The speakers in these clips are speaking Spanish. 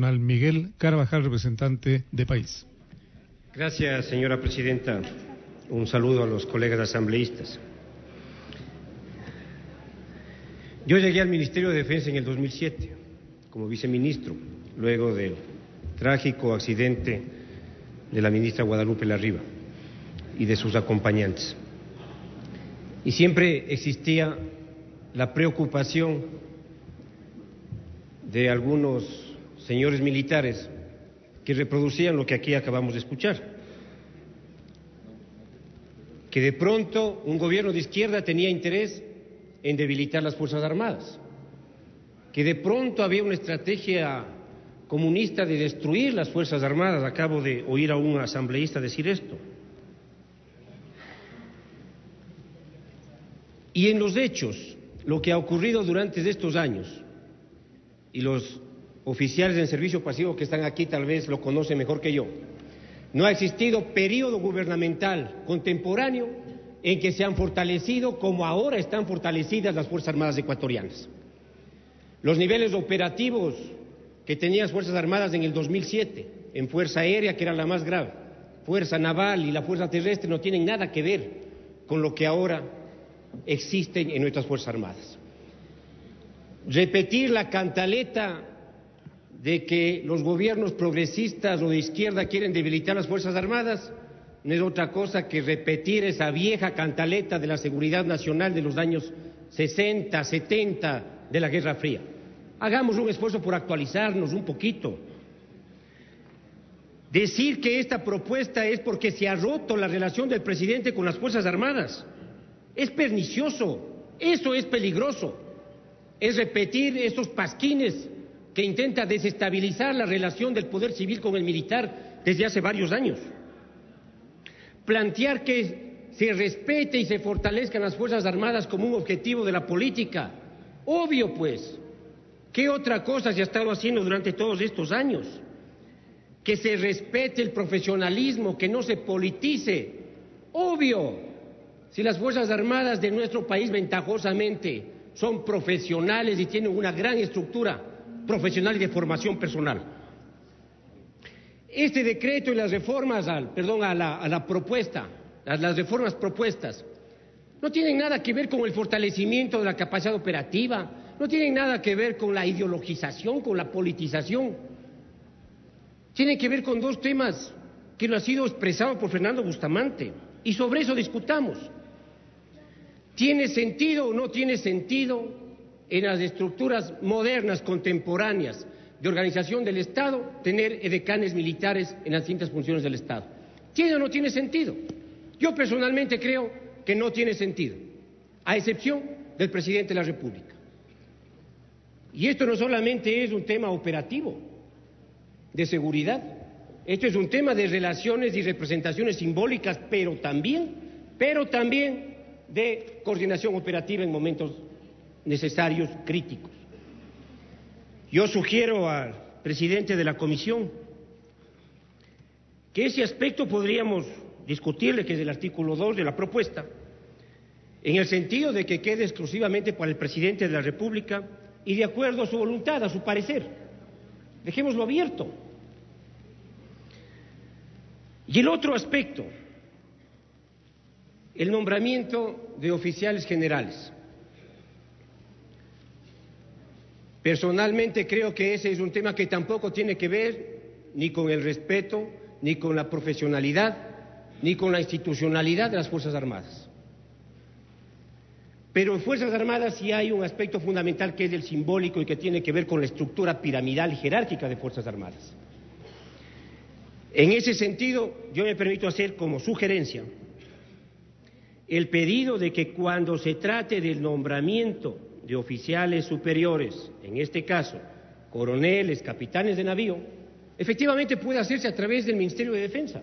Miguel Carvajal, representante de País. Gracias, señora presidenta. Un saludo a los colegas asambleístas. Yo llegué al Ministerio de Defensa en el 2007 como viceministro, luego del trágico accidente de la ministra Guadalupe Larriba y de sus acompañantes. Y siempre existía la preocupación de algunos señores militares que reproducían lo que aquí acabamos de escuchar, que de pronto un gobierno de izquierda tenía interés en debilitar las Fuerzas Armadas, que de pronto había una estrategia comunista de destruir las Fuerzas Armadas. Acabo de oír a un asambleísta decir esto. Y en los hechos, lo que ha ocurrido durante estos años, y los oficiales en servicio pasivo que están aquí tal vez lo conocen mejor que yo, no ha existido periodo gubernamental contemporáneo en que se han fortalecido como ahora están fortalecidas las Fuerzas Armadas ecuatorianas. Los niveles operativos que tenían las Fuerzas Armadas en el 2007, en Fuerza Aérea, que era la más grave, Fuerza Naval y la Fuerza Terrestre, no tienen nada que ver con lo que ahora existen en nuestras Fuerzas Armadas. Repetir la cantaleta de que los gobiernos progresistas o de izquierda quieren debilitar las Fuerzas Armadas no es otra cosa que repetir esa vieja cantaleta de la seguridad nacional de los años 60, 70 de la Guerra Fría. Hagamos un esfuerzo por actualizarnos un poquito. Decir que esta propuesta es porque se ha roto la relación del presidente con las Fuerzas Armadas es pernicioso, eso es peligroso, es repetir esos pasquines que intenta desestabilizar la relación del poder civil con el militar desde hace varios años. Plantear que se respete y se fortalezcan las Fuerzas Armadas como un objetivo de la política, obvio pues. ¿Qué otra cosa se ha estado haciendo durante todos estos años? Que se respete el profesionalismo, que no se politice, obvio. Si las Fuerzas Armadas de nuestro país ventajosamente son profesionales y tienen una gran estructura profesional y de formación personal. Este decreto y las reformas, las reformas propuestas, no tienen nada que ver con el fortalecimiento de la capacidad operativa, no tienen nada que ver con la ideologización, con la politización. Tienen que ver con dos temas que lo ha sido expresado por Fernando Bustamante, y sobre eso discutamos. ¿Tiene sentido o no tiene sentido en las estructuras modernas, contemporáneas, de organización del Estado, tener edecanes militares en las distintas funciones del Estado? ¿Tiene o no tiene sentido? Yo personalmente creo que no tiene sentido, a excepción del presidente de la República. Y esto no solamente es un tema operativo, de seguridad, esto es un tema de relaciones y representaciones simbólicas, pero también de coordinación operativa en momentos necesarios, críticos. Yo sugiero al presidente de la comisión que ese aspecto podríamos discutirle, que es el artículo 2 de la propuesta, en el sentido de que quede exclusivamente para el presidente de la República y de acuerdo a su voluntad, a su parecer. Dejémoslo abierto. Y el otro aspecto, el nombramiento de oficiales generales. Personalmente creo que ese es un tema que tampoco tiene que ver ni con el respeto, ni con la profesionalidad, ni con la institucionalidad de las Fuerzas Armadas. Pero en Fuerzas Armadas sí hay un aspecto fundamental que es el simbólico y que tiene que ver con la estructura piramidal y jerárquica de Fuerzas Armadas. En ese sentido, yo me permito hacer como sugerencia el pedido de que cuando se trate del nombramiento de oficiales superiores, en este caso, coroneles, capitanes de navío, efectivamente puede hacerse a través del Ministerio de Defensa.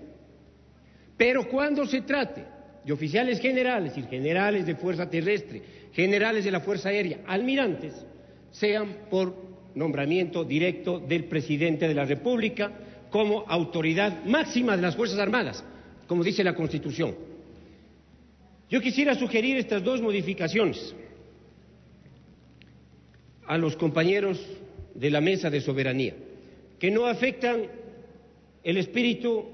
Pero cuando se trate de oficiales generales y generales de Fuerza Terrestre, generales de la Fuerza Aérea, almirantes, sean por nombramiento directo del presidente de la República como autoridad máxima de las Fuerzas Armadas, como dice la Constitución. Yo quisiera sugerir estas dos modificaciones a los compañeros de la Mesa de Soberanía. que no afectan el espíritu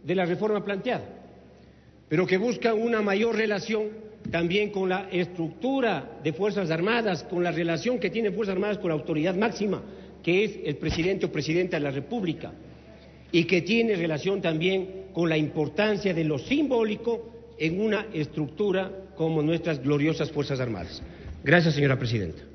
de la reforma planteada, pero que buscan una mayor relación también con la estructura de Fuerzas Armadas, con la relación que tienen Fuerzas Armadas con la autoridad máxima, que es el presidente o presidenta de la República, y que tiene relación también con la importancia de lo simbólico en una estructura como nuestras gloriosas Fuerzas Armadas. Gracias, señora presidenta.